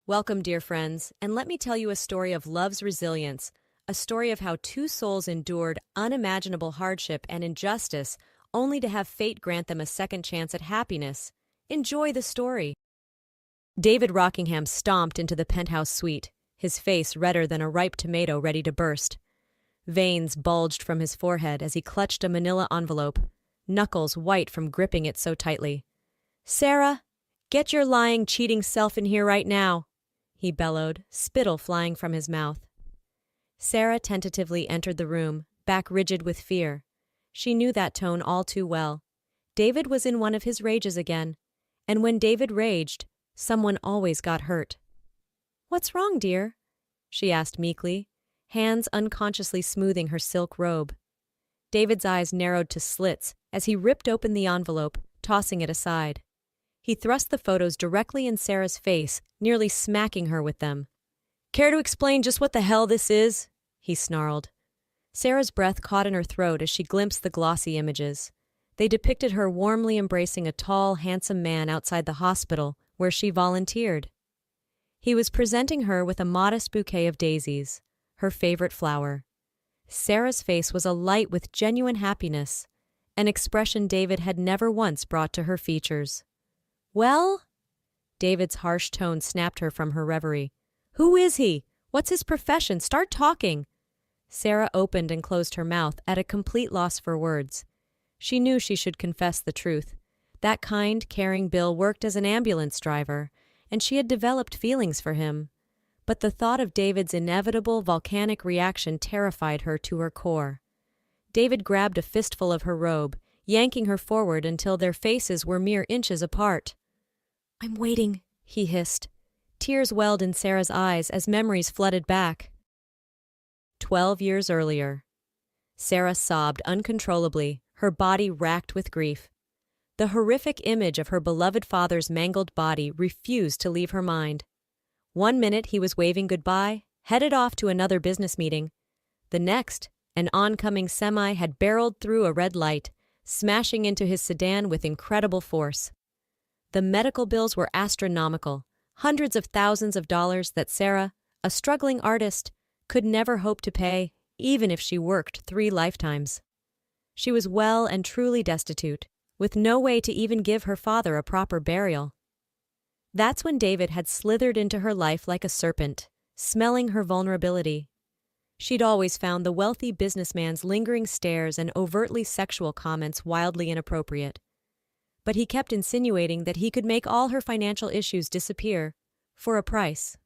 Welcome, dear friends, and let me tell you a story of love's resilience, a story of how two souls endured unimaginable hardship and injustice only to have fate grant them a second chance at happiness. Enjoy the story. David Rockingham stomped into the penthouse suite, his face redder than a ripe tomato ready to burst. Veins bulged from his forehead as he clutched a manila envelope, knuckles white from gripping it so tightly. "Sarah, get your lying, cheating self in here right now," he bellowed, spittle flying from his mouth. Sarah tentatively entered the room, back rigid with fear. She knew that tone all too well. David was in one of his rages again, and when David raged, someone always got hurt. "What's wrong, dear?" she asked meekly, hands unconsciously smoothing her silk robe. David's eyes narrowed to slits as he ripped open the envelope, tossing it aside. He thrust the photos directly in Sarah's face, nearly smacking her with them. "Care to explain just what the hell this is?" he snarled. Sarah's breath caught in her throat as she glimpsed the glossy images. They depicted her warmly embracing a tall, handsome man outside the hospital where she volunteered. He was presenting her with a modest bouquet of daisies, her favorite flower. Sarah's face was alight with genuine happiness, an expression David had never once brought to her features. "Well?" David's harsh tone snapped her from her reverie. "Who is he? What's his profession? Start talking." Sarah opened and closed her mouth at a complete loss for words. She knew she should confess the truth. That kind, caring Bill worked as an ambulance driver, and she had developed feelings for him. But the thought of David's inevitable volcanic reaction terrified her to her core. David grabbed a fistful of her robe, yanking her forward until their faces were mere inches apart. "I'm waiting," he hissed. Tears welled in Sarah's eyes as memories flooded back. 12 years earlier. Sarah sobbed uncontrollably, her body racked with grief. The horrific image of her beloved father's mangled body refused to leave her mind. One minute he was waving goodbye, headed off to another business meeting. The next, an oncoming semi had barreled through a red light, smashing into his sedan with incredible force. The medical bills were astronomical, hundreds of thousands of dollars that Sarah, a struggling artist, could never hope to pay, even if she worked 3 lifetimes. She was well and truly destitute, with no way to even give her father a proper burial. That's when David had slithered into her life like a serpent, smelling her vulnerability. She'd always found the wealthy businessman's lingering stares and overtly sexual comments wildly inappropriate. But he kept insinuating that he could make all her financial issues disappear, for a price.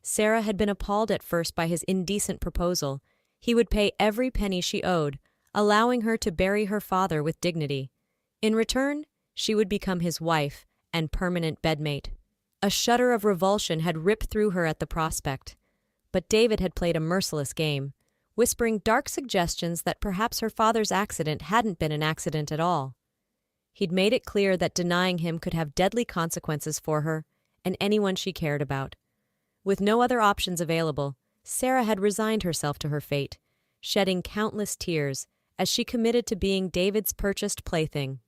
Sarah had been appalled at first by his indecent proposal. He would pay every penny she owed, allowing her to bury her father with dignity. In return, she would become his wife and permanent bedmate. A shudder of revulsion had ripped through her at the prospect. But David had played a merciless game, whispering dark suggestions that perhaps her father's accident hadn't been an accident at all. He'd made it clear that denying him could have deadly consequences for her and anyone she cared about. With no other options available, Sarah had resigned herself to her fate, shedding countless tears as she committed to being David's purchased plaything.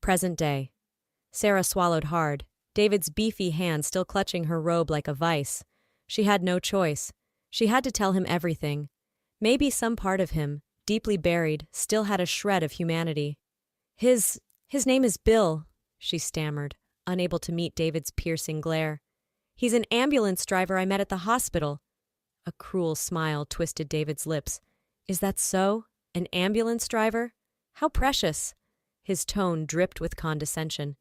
Present day. Sarah swallowed hard, David's beefy hand still clutching her robe like a vice. She had no choice. She had to tell him everything. Maybe some part of him, deeply buried, still had a shred of humanity. His name is Bill," she stammered, unable to meet David's piercing glare. "He's an ambulance driver I met at the hospital." A cruel smile twisted David's lips. "Is that so? An ambulance driver? How precious!" His tone dripped with condescension.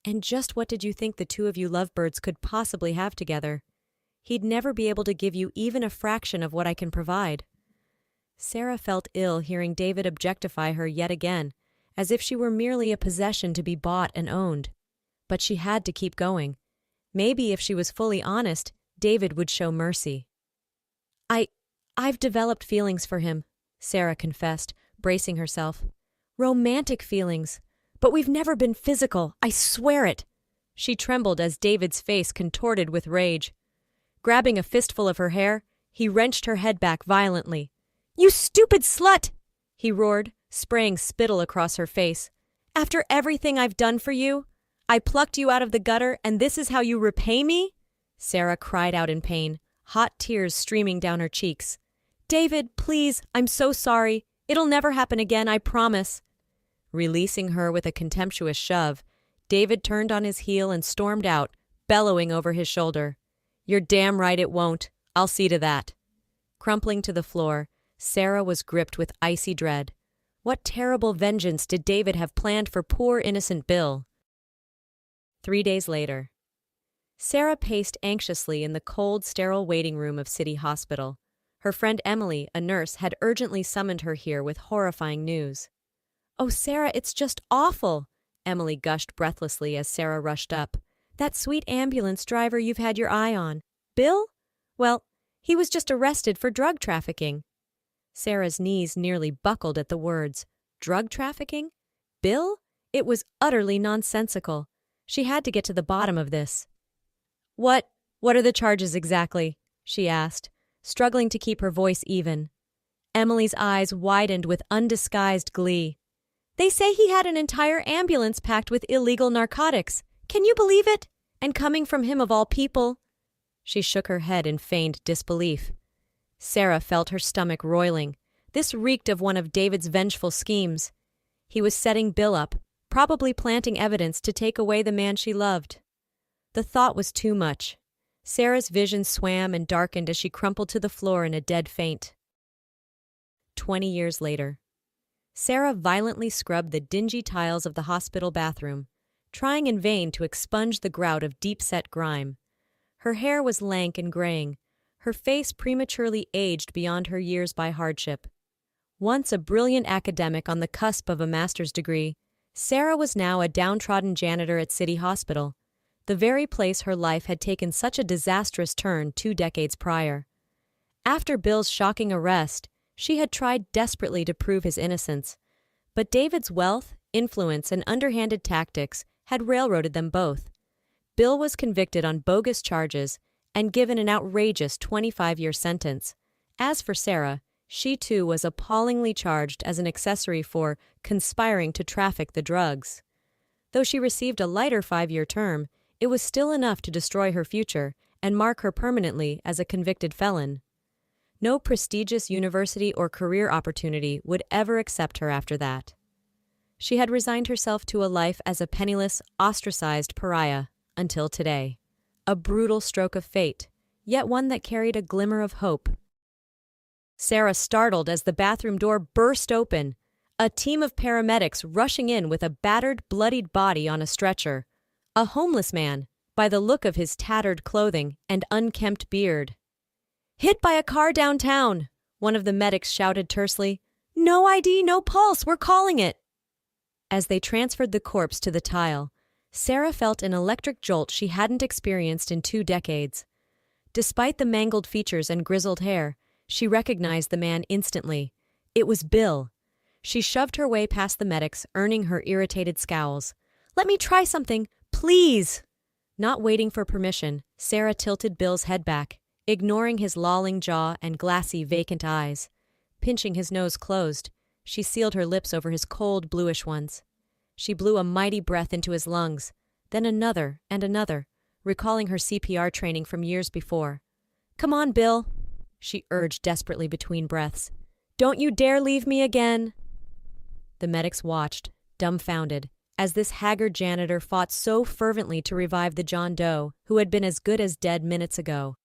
"And just what did you think the two of you lovebirds could possibly have together? He'd never be able to give you even a fraction of what I can provide." Sarah felt ill hearing David objectify her yet again, as if she were merely a possession to be bought and owned. But she had to keep going. Maybe if she was fully honest, David would show mercy. I've developed feelings for him," Sarah confessed, bracing herself. "Romantic feelings. But we've never been physical, I swear it." She trembled as David's face contorted with rage. Grabbing a fistful of her hair, he wrenched her head back violently. "You stupid slut!" he roared, spraying spittle across her face. "After everything I've done for you? I plucked you out of the gutter and this is how you repay me?" Sarah cried out in pain, hot tears streaming down her cheeks. "David, please, I'm so sorry. It'll never happen again, I promise." Releasing her with a contemptuous shove, David turned on his heel and stormed out, bellowing over his shoulder. "You're damn right it won't. I'll see to that." Crumpling to the floor, Sarah was gripped with icy dread. What terrible vengeance did David have planned for poor innocent Bill? 3 days later. Sarah paced anxiously in the cold, sterile waiting room of City Hospital. Her friend Emily, a nurse, had urgently summoned her here with horrifying news. "Oh, Sarah, it's just awful," Emily gushed breathlessly as Sarah rushed up. "That sweet ambulance driver you've had your eye on. Bill? Well, he was just arrested for drug trafficking." Sarah's knees nearly buckled at the words. Drug trafficking? Bill? It was utterly nonsensical. She had to get to the bottom of this. What are the charges exactly?" she asked, struggling to keep her voice even. Emily's eyes widened with undisguised glee. "They say he had an entire ambulance packed with illegal narcotics. Can you believe it? And coming from him of all people." She shook her head in feigned disbelief. Sarah felt her stomach roiling. This reeked of one of David's vengeful schemes. He was setting Bill up, probably planting evidence to take away the man she loved. The thought was too much. Sarah's vision swam and darkened as she crumpled to the floor in a dead faint. 20 years later. Sarah violently scrubbed the dingy tiles of the hospital bathroom, trying in vain to expunge the grout of deep-set grime. Her hair was lank and graying, her face prematurely aged beyond her years by hardship. Once a brilliant academic on the cusp of a master's degree, Sarah was now a downtrodden janitor at City Hospital, the very place her life had taken such a disastrous turn 2 decades prior. After Bill's shocking arrest, she had tried desperately to prove his innocence, but David's wealth, influence, and underhanded tactics had railroaded them both. Bill was convicted on bogus charges and given an outrageous 25-year sentence. As for Sarah, she too was appallingly charged as an accessory for conspiring to traffic the drugs. Though she received a lighter 5-year term, it was still enough to destroy her future and mark her permanently as a convicted felon. No prestigious university or career opportunity would ever accept her after that. She had resigned herself to a life as a penniless, ostracized pariah until today. A brutal stroke of fate, yet one that carried a glimmer of hope. Sarah startled as the bathroom door burst open, a team of paramedics rushing in with a battered, bloodied body on a stretcher. A homeless man, by the look of his tattered clothing and unkempt beard. "Hit by a car downtown," one of the medics shouted tersely. "No ID, no pulse, we're calling it." As they transferred the corpse to the tile, Sarah felt an electric jolt she hadn't experienced in 2 decades. Despite the mangled features and grizzled hair, she recognized the man instantly. It was Bill. She shoved her way past the medics, earning her irritated scowls. "Let me try something, please!" Not waiting for permission, Sarah tilted Bill's head back, ignoring his lolling jaw and glassy, vacant eyes. Pinching his nose closed, she sealed her lips over his cold, bluish ones. She blew a mighty breath into his lungs, then another and another, recalling her CPR training from years before. "Come on, Bill," she urged desperately between breaths. "Don't you dare leave me again." The medics watched, dumbfounded, as this haggard janitor fought so fervently to revive the John Doe who had been as good as dead minutes ago.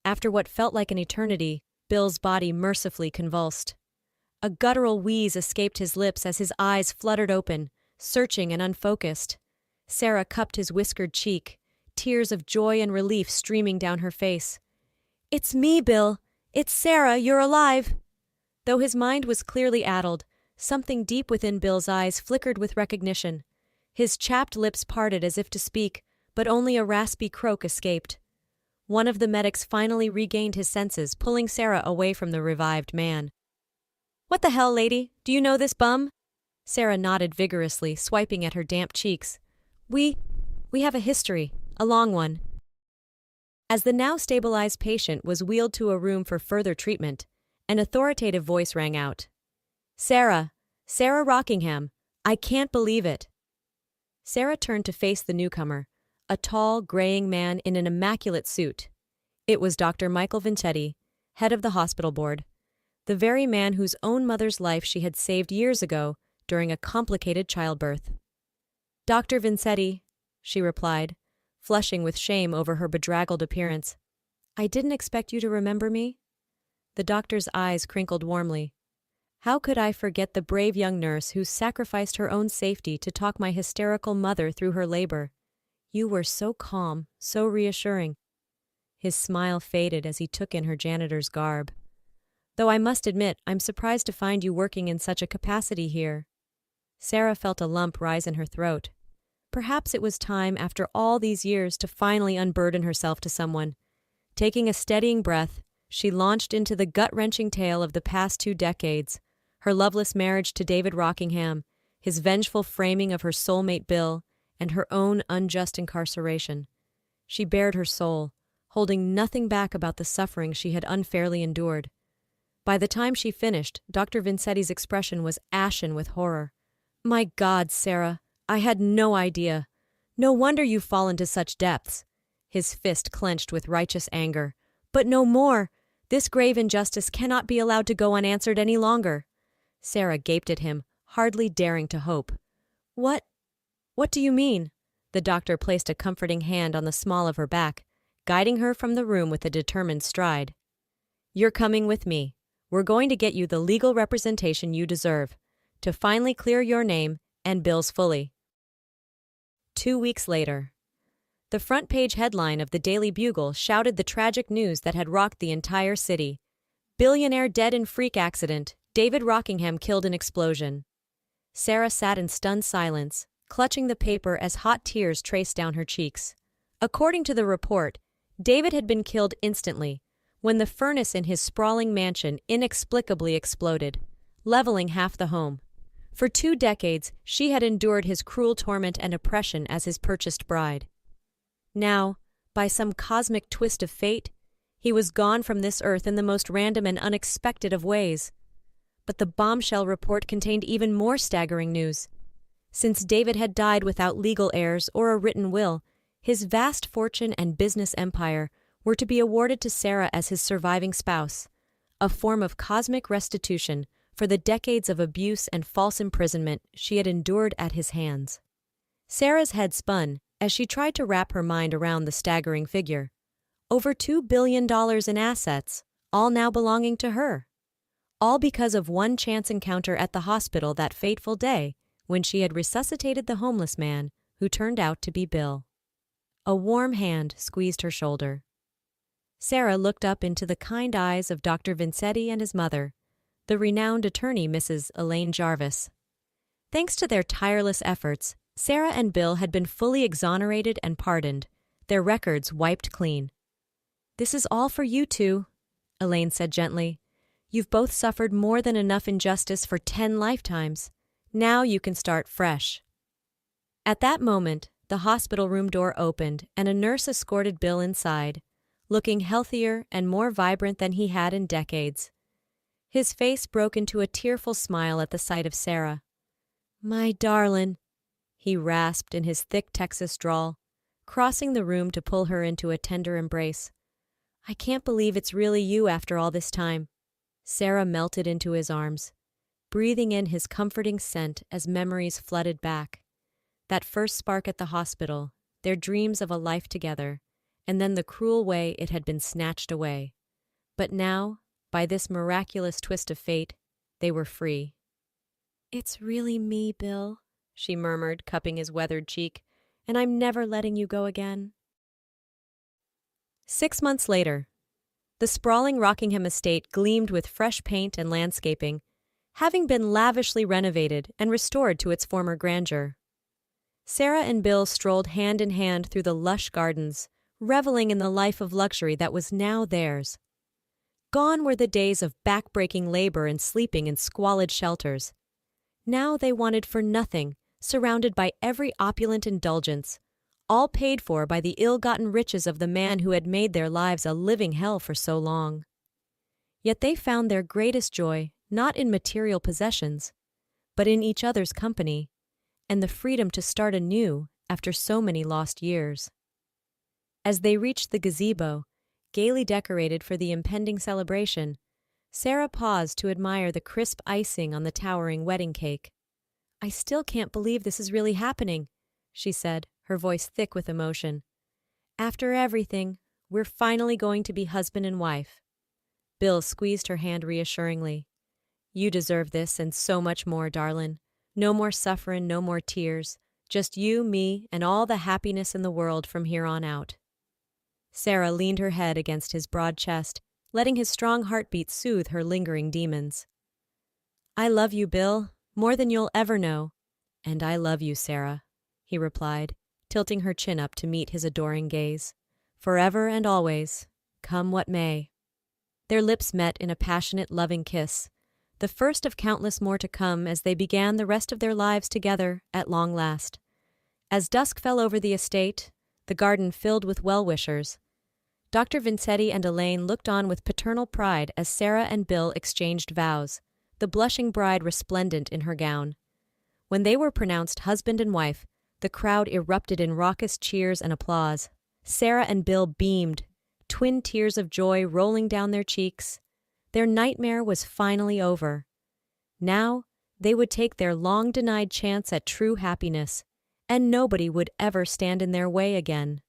After what felt like an eternity, Bill's body mercifully convulsed. A guttural wheeze escaped his lips as his eyes fluttered open, searching and unfocused. Sarah cupped his whiskered cheek, tears of joy and relief streaming down her face. "It's me, Bill. It's Sarah. You're alive." Though his mind was clearly addled, something deep within Bill's eyes flickered with recognition. His chapped lips parted as if to speak, but only a raspy croak escaped. One of the medics finally regained his senses, pulling Sarah away from the revived man. "What the hell, lady? Do you know this bum?" Sarah nodded vigorously, swiping at her damp cheeks. We have a history, a long one." As the now stabilized patient was wheeled to a room for further treatment, an authoritative voice rang out. Sarah Rockingham, I can't believe it." Sarah turned to face the newcomer, a tall, graying man in an immaculate suit. It was Dr. Michael Vincetti, head of the hospital board, the very man whose own mother's life she had saved years ago during a complicated childbirth. "Dr. Vincetti," she replied, flushing with shame over her bedraggled appearance. "I didn't expect you to remember me." The doctor's eyes crinkled warmly. "How could I forget the brave young nurse who sacrificed her own safety to talk my hysterical mother through her labor? You were so calm, so reassuring." His smile faded as he took in her janitor's garb. "Though I must admit, I'm surprised to find you working in such a capacity here." Sarah felt a lump rise in her throat. Perhaps it was time, after all these years, to finally unburden herself to someone. Taking a steadying breath, she launched into the gut-wrenching tale of the past 2 decades, her loveless marriage to David Rockingham, his vengeful framing of her soulmate Bill, and her own unjust incarceration. She bared her soul, holding nothing back about the suffering she had unfairly endured. By the time she finished, Dr. Vincetti's expression was ashen with horror. "My God, Sarah, I had no idea. No wonder you've fallen to such depths." His fist clenched with righteous anger. "But no more! This grave injustice cannot be allowed to go unanswered any longer." Sarah gaped at him, hardly daring to hope. What do you mean?" The doctor placed a comforting hand on the small of her back, guiding her from the room with a determined stride. "You're coming with me. We're going to get you the legal representation you deserve, to finally clear your name and Bill's fully." 2 weeks later. The front-page headline of the Daily Bugle shouted the tragic news that had rocked the entire city. "Billionaire dead in freak accident. David Rockingham killed in explosion." Sarah sat in stunned silence, clutching the paper as hot tears traced down her cheeks. According to the report, David had been killed instantly when the furnace in his sprawling mansion inexplicably exploded, leveling half the home. For 2 decades, she had endured his cruel torment and oppression as his purchased bride. Now, by some cosmic twist of fate, he was gone from this earth in the most random and unexpected of ways. But the bombshell report contained even more staggering news. Since David had died without legal heirs or a written will, his vast fortune and business empire were to be awarded to Sarah as his surviving spouse, a form of cosmic restitution for the decades of abuse and false imprisonment she had endured at his hands. Sarah's head spun as she tried to wrap her mind around the staggering figure. Over $2 billion in assets, all now belonging to her. All because of one chance encounter at the hospital that fateful day when she had resuscitated the homeless man who turned out to be Bill. A warm hand squeezed her shoulder. Sarah looked up into the kind eyes of Dr. Vincetti and his mother, the renowned attorney Mrs. Elaine Jarvis. Thanks to their tireless efforts, Sarah and Bill had been fully exonerated and pardoned, their records wiped clean. "This is all for you two," Elaine said gently. "You've both suffered more than enough injustice for 10 lifetimes. Now you can start fresh." At that moment, the hospital room door opened and a nurse escorted Bill inside, looking healthier and more vibrant than he had in decades. His face broke into a tearful smile at the sight of Sarah. "My darlin'," he rasped in his thick Texas drawl, crossing the room to pull her into a tender embrace. "I can't believe it's really you after all this time." Sarah melted into his arms, breathing in his comforting scent as memories flooded back. That first spark at the hospital, their dreams of a life together, and then the cruel way it had been snatched away. But now, by this miraculous twist of fate, they were free. "It's really me, Bill," she murmured, cupping his weathered cheek, "and I'm never letting you go again." 6 months later, the sprawling Rockingham estate gleamed with fresh paint and landscaping, having been lavishly renovated and restored to its former grandeur. Sarah and Bill strolled hand in hand through the lush gardens, reveling in the life of luxury that was now theirs. Gone were the days of back-breaking labor and sleeping in squalid shelters. Now they wanted for nothing, surrounded by every opulent indulgence, all paid for by the ill-gotten riches of the man who had made their lives a living hell for so long. Yet they found their greatest joy not in material possessions, but in each other's company, and the freedom to start anew after so many lost years. As they reached the gazebo, gaily decorated for the impending celebration, Sarah paused to admire the crisp icing on the towering wedding cake. "I still can't believe this is really happening," she said, her voice thick with emotion. "After everything, we're finally going to be husband and wife." Bill squeezed her hand reassuringly. "You deserve this and so much more, darlin'. No more sufferin', no more tears. Just you, me, and all the happiness in the world from here on out." Sarah leaned her head against his broad chest, letting his strong heartbeat soothe her lingering demons. "I love you, Bill, more than you'll ever know." "And I love you, Sarah," he replied, tilting her chin up to meet his adoring gaze. "Forever and always, come what may." Their lips met in a passionate, loving kiss, the first of countless more to come as they began the rest of their lives together at long last. As dusk fell over the estate, the garden filled with well-wishers, Dr. Vincetti and Elaine looked on with paternal pride as Sarah and Bill exchanged vows, the blushing bride resplendent in her gown. When they were pronounced husband and wife, the crowd erupted in raucous cheers and applause. Sarah and Bill beamed, twin tears of joy rolling down their cheeks. Their nightmare was finally over. Now they would take their long-denied chance at true happiness, and nobody would ever stand in their way again.